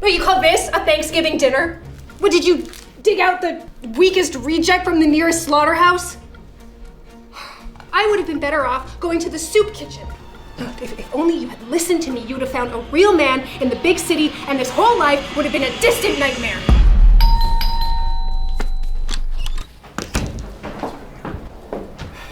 What, you call this a Thanksgiving dinner? What, did you dig out the weakest reject from the nearest slaughterhouse? I would have been better off going to the soup kitchen. If only you had listened to me, you would have found a real man in the big city, and this whole life would have been a distant nightmare.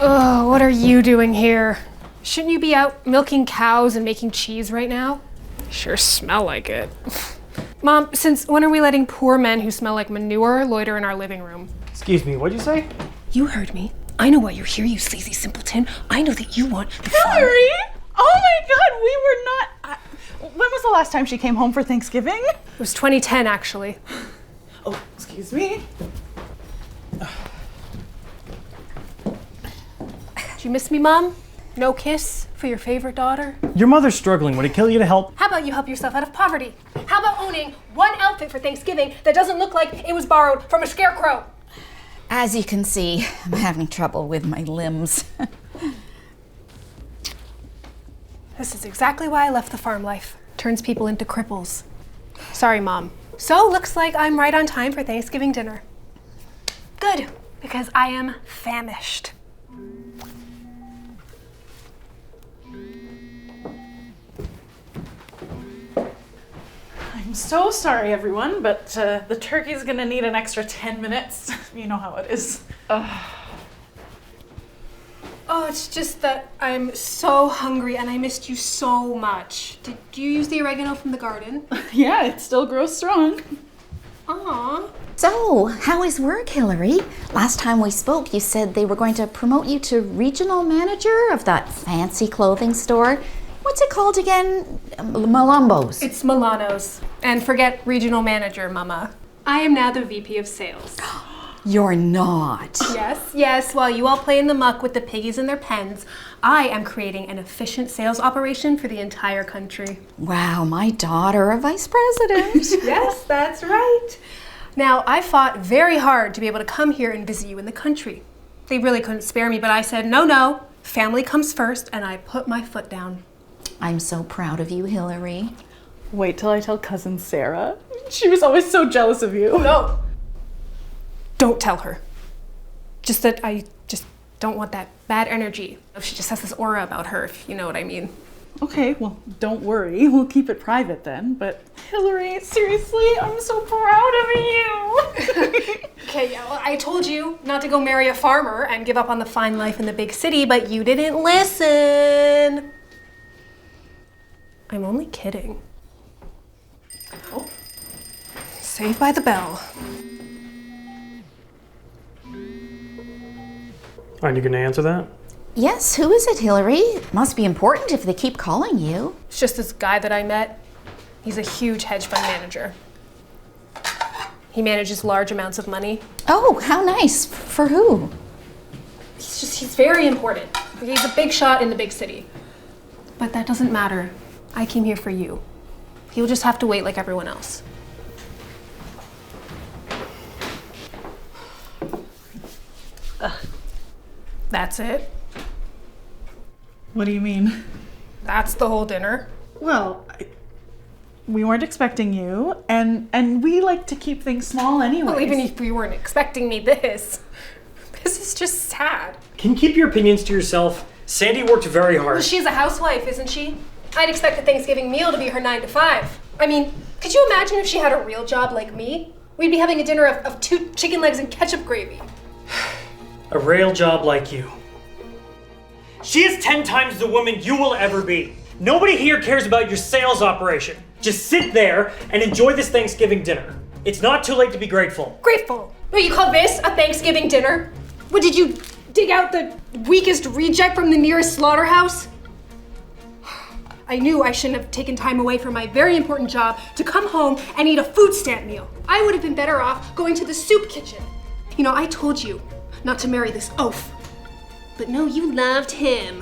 Oh, what are you doing here? Shouldn't you be out milking cows and making cheese right now? Sure smell like it. Mom, since when are we letting poor men who smell like manure loiter in our living room? Excuse me, what'd you say? You heard me. I know why you're here, you sleazy simpleton. I know that you want the Hillary! Oh my God, we were not... when was the last time she came home for Thanksgiving? It was 2010, actually. Oh, excuse me. Did you miss me, Mom? No kiss for your favorite daughter? Your mother's struggling. Would it kill you to help? How about you help yourself out of poverty? How about owning one outfit for Thanksgiving that doesn't look like it was borrowed from a scarecrow? As you can see, I'm having trouble with my limbs. This is exactly why I left the farm life. Turns people into cripples. Sorry, Mom. So, looks like I'm right on time for Thanksgiving dinner. Good, because I am famished. I'm so sorry, everyone, but the turkey's gonna need an extra 10 minutes. You know how it is. Oh, it's just that I'm so hungry and I missed you so much. Did you use the oregano from the garden? Yeah, it still grows strong. Aww. So, how is work, Hillary? Last time we spoke, you said they were going to promote you to regional manager of that fancy clothing store. What's it called again? Malumbo's. It's Milano's. And forget regional manager, Mama. I am now the VP of sales. You're not. Yes, while you all play in the muck with the piggies in their pens, I am creating an efficient sales operation for the entire country. Wow, my daughter, a vice president. Yes, that's right. Now, I fought very hard to be able to come here and visit you in the country. They really couldn't spare me, but I said, no, family comes first, and I put my foot down. I'm so proud of you, Hillary. Wait till I tell cousin Sarah. She was always so jealous of you. No. Don't tell her. Just that I just don't want that bad energy. She just has this aura about her, if you know what I mean. Okay, well, don't worry. We'll keep it private then. But Hillary, seriously, I'm so proud of you. Okay, yeah, well, I told you not to go marry a farmer and give up on the fine life in the big city, but you didn't listen. I'm only kidding. Oh. Saved by the bell. Aren't you gonna answer that? Yes, who is it, Hillary? It must be important if they keep calling you. It's just this guy that I met. He's a huge hedge fund manager. He manages large amounts of money. Oh, how nice. For who? He's very important. He's a big shot in the big city. But that doesn't matter. I came here for you. You'll just have to wait like everyone else. That's it. What do you mean? That's the whole dinner. Well, we weren't expecting you, and we like to keep things small anyway. Well, even if you weren't expecting me this is just sad. Can you keep your opinions to yourself? Sandy worked very hard. Well, she's a housewife, isn't she? I'd expect a Thanksgiving meal to be her 9 to 5. I mean, could you imagine if she had a real job like me? We'd be having a dinner of 2 chicken legs and ketchup gravy. A real job like you. She is 10 times the woman you will ever be. Nobody here cares about your sales operation. Just sit there and enjoy this Thanksgiving dinner. It's not too late to be grateful. Grateful? What, you call this a Thanksgiving dinner? What, did you dig out the weakest reject from the nearest slaughterhouse? I knew I shouldn't have taken time away from my very important job to come home and eat a food stamp meal. I would have been better off going to the soup kitchen. You know, I told you not to marry this oaf. But no, you loved him.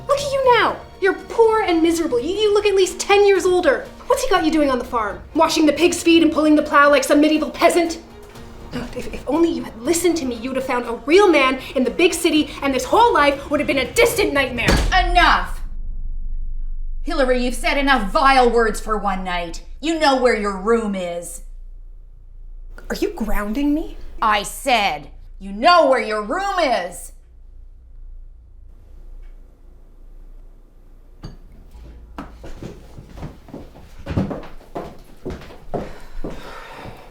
Look at you now. You're poor and miserable. You look at least 10 years older. What's he got you doing on the farm? Washing the pig's feet and pulling the plow like some medieval peasant? If only you had listened to me, you would have found a real man in the big city, and this whole life would have been a distant nightmare. Enough! Hillary, you've said enough vile words for one night. You know where your room is. Are you grounding me? I said, you know where your room is.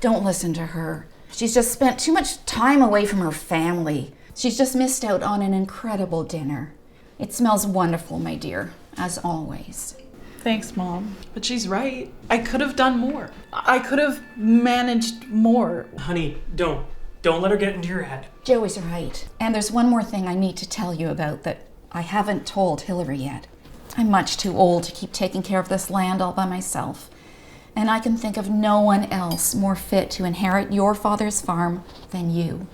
Don't listen to her. She's just spent too much time away from her family. She's just missed out on an incredible dinner. It smells wonderful, my dear, as always. Thanks, Mom. But she's right. I could have done more. I could have managed more. Honey, don't. Don't let her get into your head. Joey's right. And there's one more thing I need to tell you about that I haven't told Hillary yet. I'm much too old to keep taking care of this land all by myself. And I can think of no one else more fit to inherit your father's farm than you.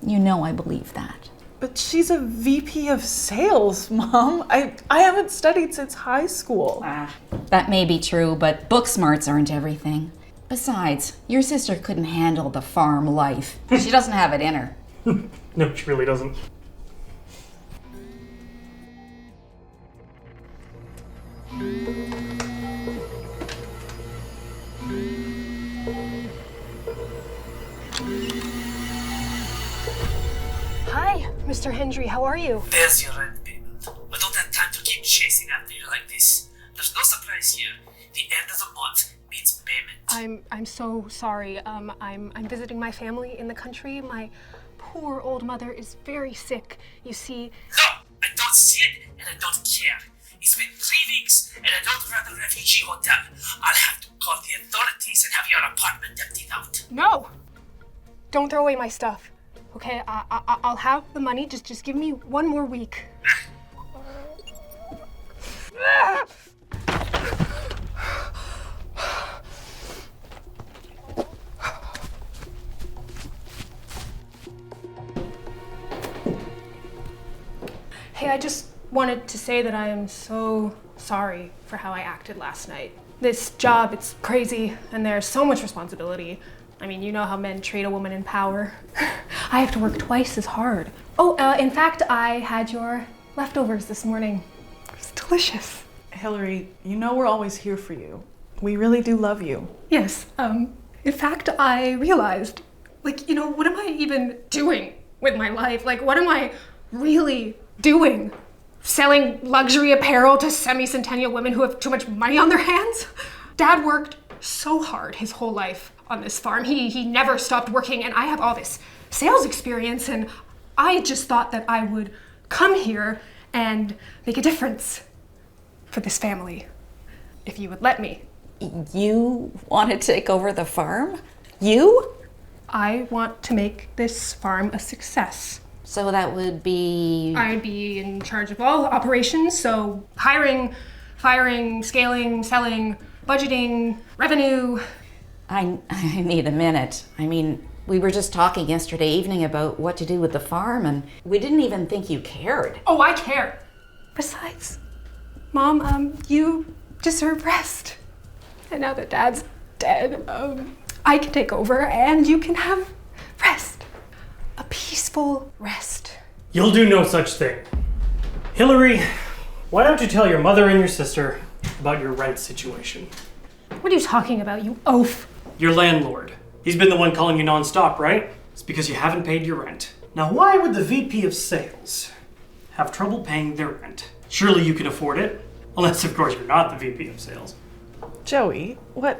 You know I believe that. But she's a VP of sales, Mom. I haven't studied since high school. That may be true, but book smarts aren't everything. Besides, your sister couldn't handle the farm life. She doesn't have it in her. No, she really doesn't. Hi, Mr. Hendry, how are you? There's your rent payment. I don't have time to keep chasing after you like this. There's no surprise here. The end of the month means payment. I'm so sorry. I'm visiting my family in the country. My poor old mother is very sick. You see, No! I don't see it and I don't care. It's been 3 weeks and I don't run a refugee hotel. I'll have to call the authorities and have your apartment emptied out. no! Don't throw away my stuff. Okay, I'll have the money. Just give me 1 more week. Hey, I just wanted to say that I am so sorry for how I acted last night. This job, it's crazy, and there's so much responsibility. I mean, you know how men treat a woman in power. I have to work twice as hard. Oh, in fact, I had your leftovers this morning. It was delicious. Hillary, you know we're always here for you. We really do love you. Yes, in fact, I realized, like, you know, what am I even doing with my life? Like, what am I really doing? Selling luxury apparel to semi-centennial women who have too much money on their hands? Dad worked so hard his whole life on this farm. He never stopped working, and I have all this sales experience, and I just thought that I would come here and make a difference for this family, if you would let me. You want to take over the farm? You? I want to make this farm a success. So that would be... I'd be in charge of all operations, so hiring, firing, scaling, selling, budgeting, revenue. I need a minute. I mean, we were just talking yesterday evening about what to do with the farm, and we didn't even think you cared. Oh, I care. Besides, Mom, you deserve rest. And now that Dad's dead, I can take over and you can have rest. A peaceful rest. You'll do no such thing. Hillary, why don't you tell your mother and your sister about your rent situation? What are you talking about, you oaf? Your landlord. He's been the one calling you nonstop, right? It's because you haven't paid your rent. Now, why would the VP of sales have trouble paying their rent? Surely you can afford it. Unless, of course, you're not the VP of sales. Joey, what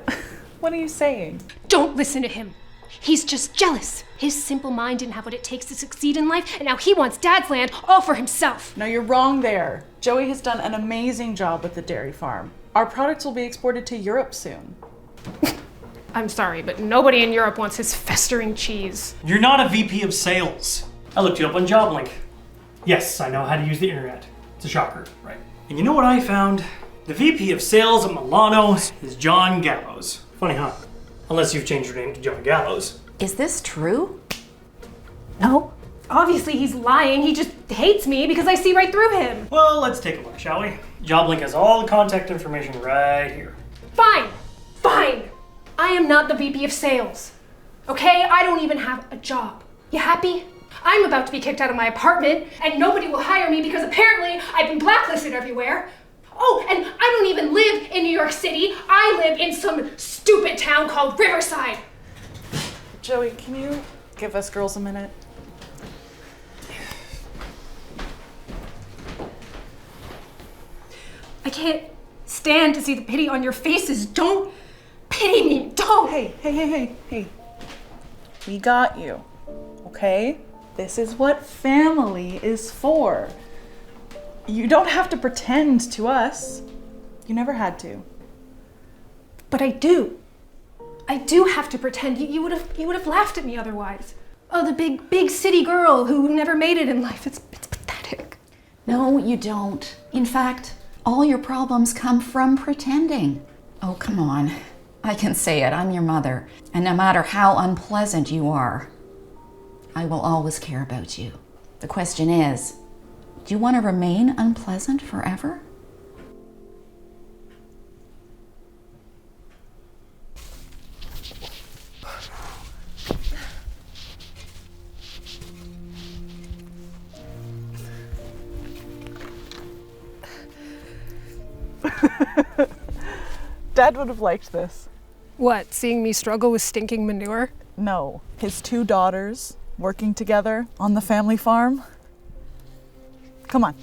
are you saying? Don't listen to him. He's just jealous. His simple mind didn't have what it takes to succeed in life, and now he wants Dad's land all for himself. No, you're wrong there. Joey has done an amazing job with the dairy farm. Our products will be exported to Europe soon. I'm sorry, but nobody in Europe wants his festering cheese. You're not a VP of sales. I looked you up on JobLink. Yes, I know how to use the internet. It's a shocker, right? And you know what I found? The VP of sales at Milano is John Gallows. Funny, huh? Unless you've changed your name to John Gallows. Is this true? No. Obviously he's lying. He just hates me because I see right through him. Well, let's take a look, shall we? JobLink has all the contact information right here. Fine. Fine. I am not the VP of sales. Okay? I don't even have a job. You happy? I'm about to be kicked out of my apartment and nobody will hire me because apparently I've been blacklisted everywhere. Oh, and I don't even live in New York City. I live in some stupid town called Riverside. Joey, can you give us girls a minute? I can't stand to see the pity on your faces. Don't pity me. Don't. Hey. We got you, okay? This is what family is for. You don't have to pretend to us. You never had to. But I do. I do have to pretend. You would have laughed at me otherwise. Oh, the big city girl who never made it in life. It's pathetic. No, you don't. In fact, all your problems come from pretending. Oh, come on. I can say it. I'm your mother. And no matter how unpleasant you are, I will always care about you. The question is, do you want to remain unpleasant forever? Dad would have liked this. What, seeing me struggle with stinking manure? No, his 2 daughters working together on the family farm. Come on.